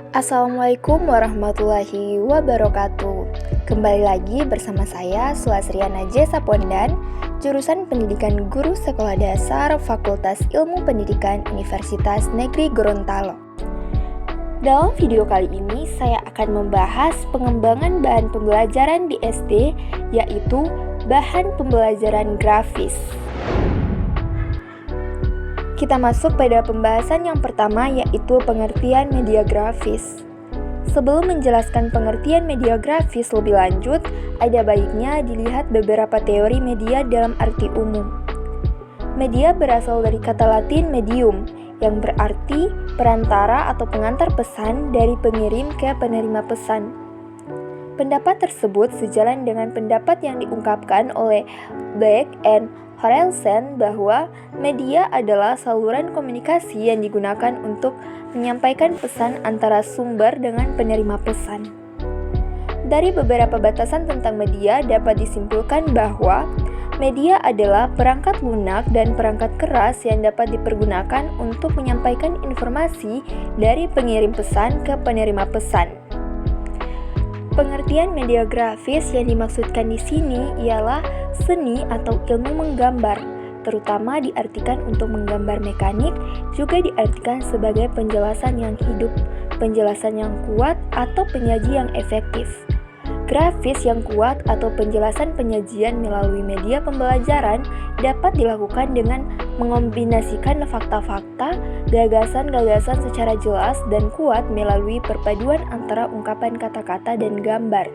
Assalamualaikum warahmatullahi wabarakatuh. Kembali lagi bersama saya Sulasriana J. Sapondan, jurusan Pendidikan Guru Sekolah Dasar Fakultas Ilmu Pendidikan Universitas Negeri Gorontalo. Dalam video kali ini saya akan membahas pengembangan bahan pembelajaran di SD, yaitu bahan pembelajaran grafis. Kita masuk pada pembahasan yang pertama, yaitu pengertian media grafis. Sebelum menjelaskan pengertian media grafis lebih lanjut, ada baiknya dilihat beberapa teori media dalam arti umum. Media berasal dari kata Latin medium, yang berarti perantara atau pengantar pesan dari pengirim ke penerima pesan. Pendapat tersebut sejalan dengan pendapat yang diungkapkan oleh Black and Harrelson bahwa media adalah saluran komunikasi yang digunakan untuk menyampaikan pesan antara sumber dengan penerima pesan. Dari beberapa batasan tentang media dapat disimpulkan bahwa media adalah perangkat lunak dan perangkat keras yang dapat dipergunakan untuk menyampaikan informasi dari pengirim pesan ke penerima pesan. Pengertian media grafis yang dimaksudkan di sini ialah seni atau ilmu menggambar, terutama diartikan untuk menggambar mekanik, juga diartikan sebagai penjelasan yang hidup, penjelasan yang kuat, atau penyaji yang efektif. Grafis yang kuat atau penjelasan penyajian melalui media pembelajaran dapat dilakukan dengan mengombinasikan fakta-fakta, gagasan-gagasan secara jelas dan kuat melalui perpaduan antara ungkapan kata-kata dan gambar.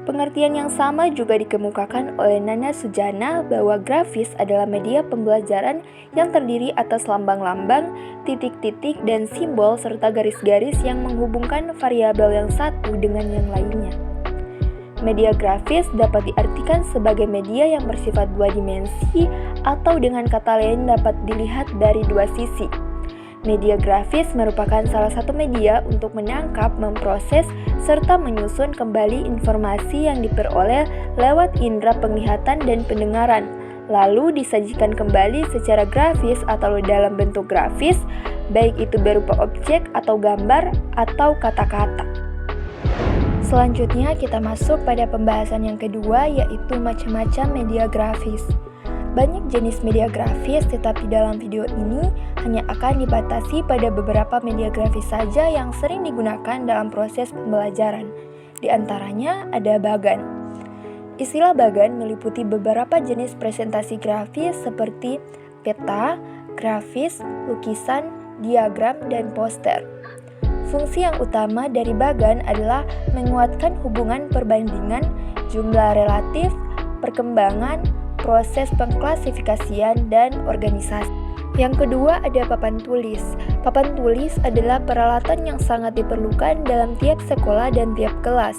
Pengertian yang sama juga dikemukakan oleh Nana Sujana bahwa grafis adalah media pembelajaran yang terdiri atas lambang-lambang, titik-titik, dan simbol serta garis-garis yang menghubungkan variabel yang satu dengan yang lainnya. Media grafis dapat diartikan sebagai media yang bersifat dua dimensi atau dengan kata lain dapat dilihat dari dua sisi. Media grafis merupakan salah satu media untuk menangkap, memproses, serta menyusun kembali informasi yang diperoleh lewat indera penglihatan dan pendengaran, lalu disajikan kembali secara grafis atau dalam bentuk grafis, baik itu berupa objek atau gambar atau kata-kata. Selanjutnya kita masuk pada pembahasan yang kedua, yaitu macam-macam media grafis. Banyak jenis media grafis, tetapi dalam video ini hanya akan dibatasi pada beberapa media grafis saja yang sering digunakan dalam proses pembelajaran. Di antaranya ada bagan. Istilah bagan meliputi beberapa jenis presentasi grafis seperti peta, grafis, lukisan, diagram, dan poster. Fungsi yang utama dari bagan adalah menguatkan hubungan perbandingan, jumlah relatif, perkembangan, proses pengklasifikasian, dan organisasi. Yang kedua ada papan tulis. Papan tulis adalah peralatan yang sangat diperlukan dalam tiap sekolah dan tiap kelas.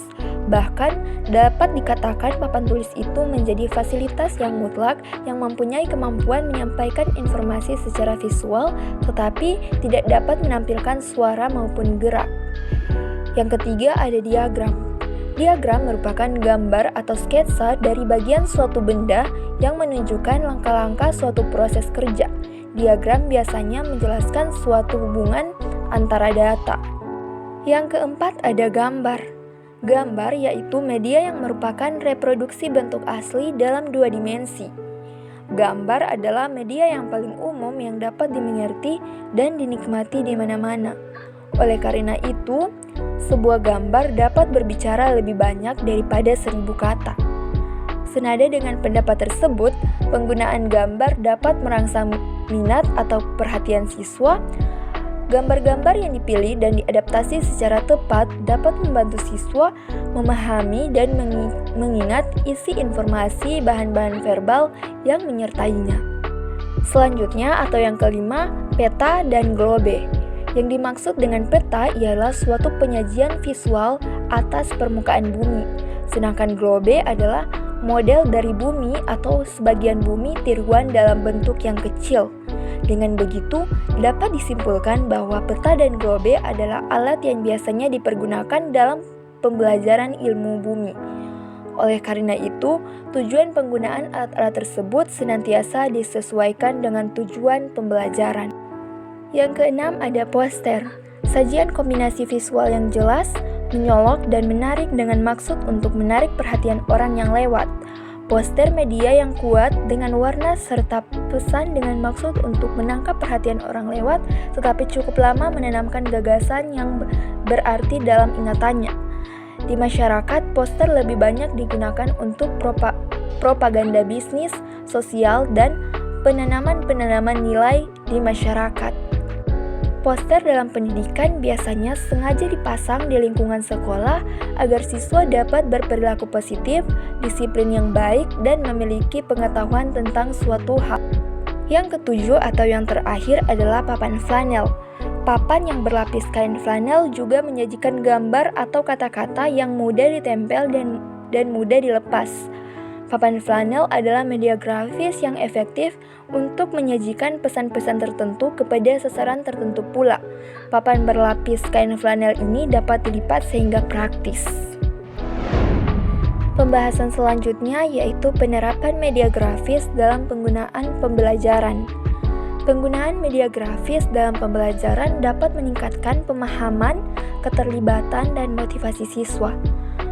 Bahkan dapat dikatakan papan tulis itu menjadi fasilitas yang mutlak yang mempunyai kemampuan menyampaikan informasi secara visual tetapi tidak dapat menampilkan suara maupun gerak. Yang ketiga ada diagram. Diagram merupakan gambar atau sketsa dari bagian suatu benda yang menunjukkan langkah-langkah suatu proses kerja. Diagram biasanya menjelaskan suatu hubungan antara data. Yang keempat ada gambar. Gambar yaitu media yang merupakan reproduksi bentuk asli dalam dua dimensi. Gambar adalah media yang paling umum yang dapat dimengerti dan dinikmati di mana-mana. Oleh karena itu, sebuah gambar dapat berbicara lebih banyak daripada 1000 kata. Senada dengan pendapat tersebut, penggunaan gambar dapat merangsang minat atau perhatian siswa. Gambar-gambar yang dipilih dan diadaptasi secara tepat dapat membantu siswa memahami dan mengingat isi informasi bahan-bahan verbal yang menyertainya. Selanjutnya atau yang kelima, peta dan globe. Yang dimaksud dengan peta ialah suatu penyajian visual atas permukaan bumi, sedangkan globe adalah model dari bumi atau sebagian bumi tiruan dalam bentuk yang kecil. Dengan begitu, dapat disimpulkan bahwa peta dan globe adalah alat yang biasanya dipergunakan dalam pembelajaran ilmu bumi. Oleh karena itu, tujuan penggunaan alat-alat tersebut senantiasa disesuaikan dengan tujuan pembelajaran. Yang keenam ada poster. Sajian kombinasi visual yang jelas, menyolok dan menarik dengan maksud untuk menarik perhatian orang yang lewat. Poster media yang kuat dengan warna serta pesan dengan maksud untuk menangkap perhatian orang lewat, tetapi cukup lama menanamkan gagasan yang berarti dalam ingatannya. Di masyarakat, poster lebih banyak digunakan untuk propaganda bisnis, sosial, dan penanaman nilai di masyarakat. Poster dalam pendidikan biasanya sengaja dipasang di lingkungan sekolah agar siswa dapat berperilaku positif, disiplin yang baik, dan memiliki pengetahuan tentang suatu hal. Yang ketujuh atau yang terakhir adalah papan flanel. Papan yang berlapis kain flanel juga menyajikan gambar atau kata-kata yang mudah ditempel dan mudah dilepas. Papan flanel adalah media grafis yang efektif untuk menyajikan pesan-pesan tertentu kepada sasaran tertentu pula. Papan berlapis kain flanel ini dapat dilipat sehingga praktis. Pembahasan selanjutnya yaitu penerapan media grafis dalam penggunaan pembelajaran. Penggunaan media grafis dalam pembelajaran dapat meningkatkan pemahaman, keterlibatan, dan motivasi siswa.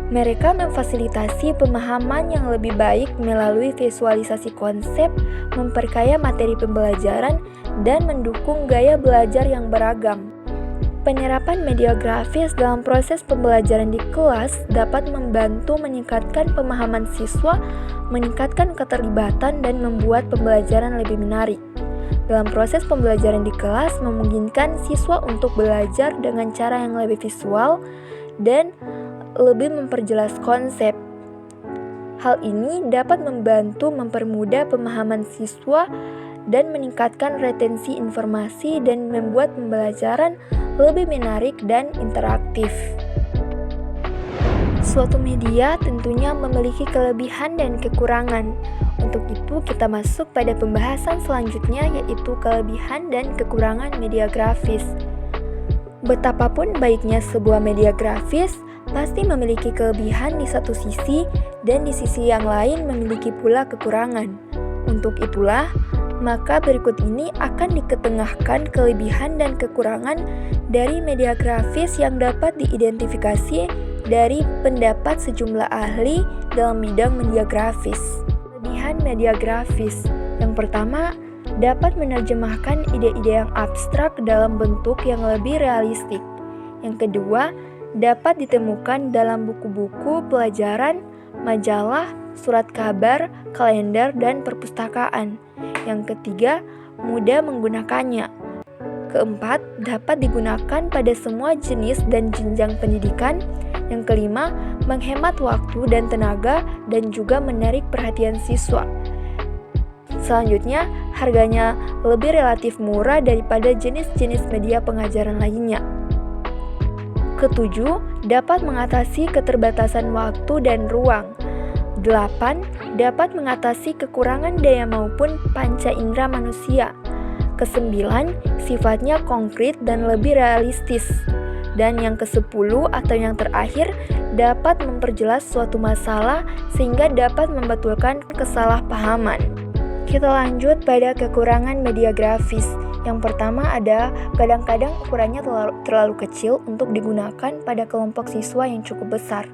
Mereka memfasilitasi pemahaman yang lebih baik melalui visualisasi konsep, memperkaya materi pembelajaran, dan mendukung gaya belajar yang beragam. Penerapan media grafis dalam proses pembelajaran di kelas dapat membantu meningkatkan pemahaman siswa, meningkatkan keterlibatan, dan membuat pembelajaran lebih menarik. Dalam proses pembelajaran di kelas memungkinkan siswa untuk belajar dengan cara yang lebih visual dan lebih memperjelas konsep. Hal ini dapat membantu mempermudah pemahaman siswa dan meningkatkan retensi informasi dan membuat pembelajaran lebih menarik dan interaktif. Suatu media tentunya memiliki kelebihan dan kekurangan. Untuk itu kita masuk pada pembahasan selanjutnya yaitu kelebihan dan kekurangan media grafis. Betapapun baiknya sebuah media grafis, pasti memiliki kelebihan di satu sisi dan di sisi yang lain memiliki pula kekurangan. Untuk itulah, maka berikut ini akan diketengahkan kelebihan dan kekurangan dari media grafis yang dapat diidentifikasi dari pendapat sejumlah ahli dalam bidang media grafis. Kelebihan media grafis yang pertama, dapat menerjemahkan ide-ide yang abstrak dalam bentuk yang lebih realistik. Yang kedua, dapat ditemukan dalam buku-buku pelajaran, majalah, surat kabar, kalender, dan perpustakaan. Yang ketiga, mudah menggunakannya. Keempat, dapat digunakan pada semua jenis dan jenjang pendidikan. Yang kelima, menghemat waktu dan tenaga dan juga menarik perhatian siswa. Selanjutnya, harganya lebih relatif murah daripada jenis-jenis media pengajaran lainnya. Ketujuh, dapat mengatasi keterbatasan waktu dan ruang. 8. Dapat mengatasi kekurangan daya maupun panca indera manusia. Kesembilan, sifatnya konkret dan lebih realistis. Dan yang ke-10 atau yang terakhir, dapat memperjelas suatu masalah sehingga dapat membetulkan kesalahpahaman. Kita lanjut pada kekurangan media grafis. Yang pertama ada kadang-kadang ukurannya terlalu kecil untuk digunakan pada kelompok siswa yang cukup besar.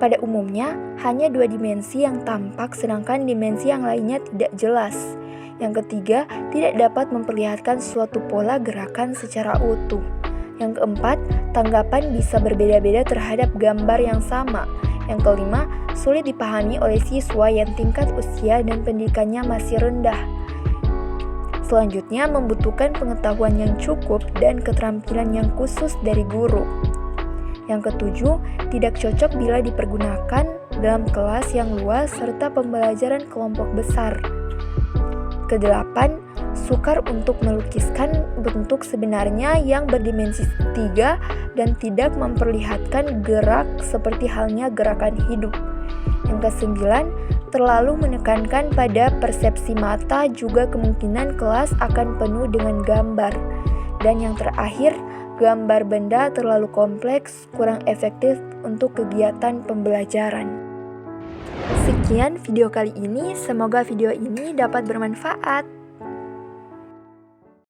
Pada umumnya, hanya 2 dimensi yang tampak sedangkan dimensi yang lainnya tidak jelas. Yang ketiga, tidak dapat memperlihatkan suatu pola gerakan secara utuh. Yang keempat, tanggapan bisa berbeda-beda terhadap gambar yang sama. Yang kelima, sulit dipahami oleh siswa yang tingkat usia dan pendidikannya masih rendah. Selanjutnya, membutuhkan pengetahuan yang cukup dan keterampilan yang khusus dari guru. Yang ketujuh, tidak cocok bila dipergunakan dalam kelas yang luas serta pembelajaran kelompok besar. Kedelapan, sukar untuk melukiskan bentuk sebenarnya yang berdimensi 3 dan tidak memperlihatkan gerak seperti halnya gerakan hidup. Yang kesembilan, terlalu menekankan pada persepsi mata juga kemungkinan kelas akan penuh dengan gambar. Dan yang terakhir, gambar benda terlalu kompleks, kurang efektif untuk kegiatan pembelajaran. Sekian video kali ini, semoga video ini dapat bermanfaat.